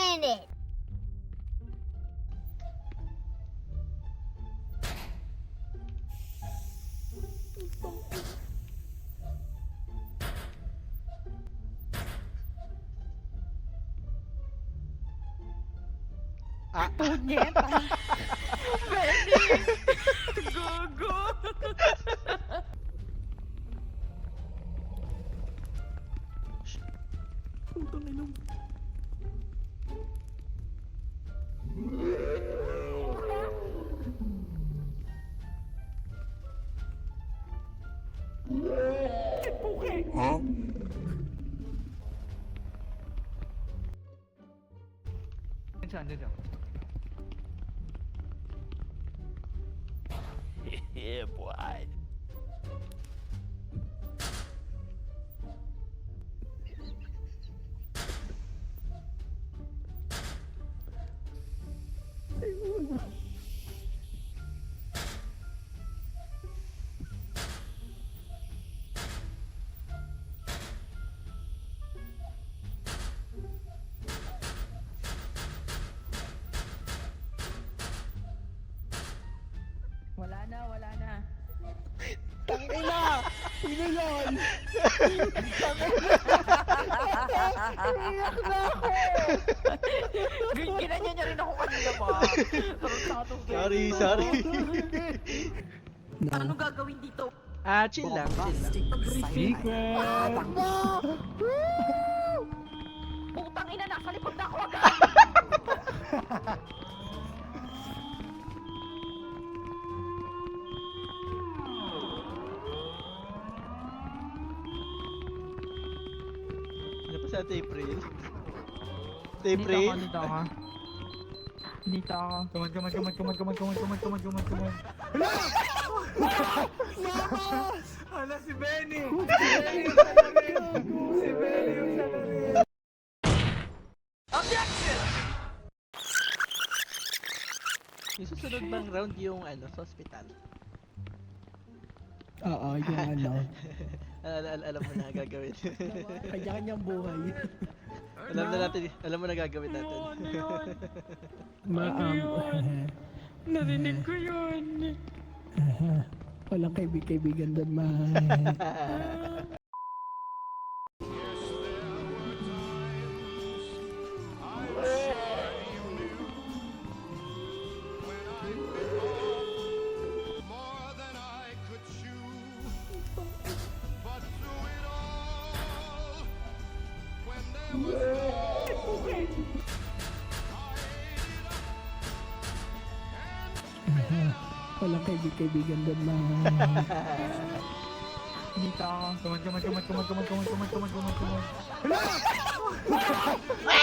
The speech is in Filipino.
minute. Ah, Punyeta. Benny! Gogo! Putang ina mo. huh? Diyan. Yeah, boy. Wala na. Tangina! Sino yun? Ginanya niya rin ako kanina ba? Tarantadong Sorry. Ano gagawin dito? Chill lang. Secret! Putang ina, nasa likod na ako agad! Ano pa sa April? Dito ako. Come on. Hala si Benny! Si Benny yung salarin! Yung susunod bang round yung sa hospital? Oo, yung ano, Alam mo na gagawin. kanya-kanyang buhay. Alam mo na gagawin natin. Narinig ko yun. Walang kaibigan doon, ma. More than I could chew, but through it all, when there was no I ate it up Walang kaibigan doon, ma. Dito ako. Come on.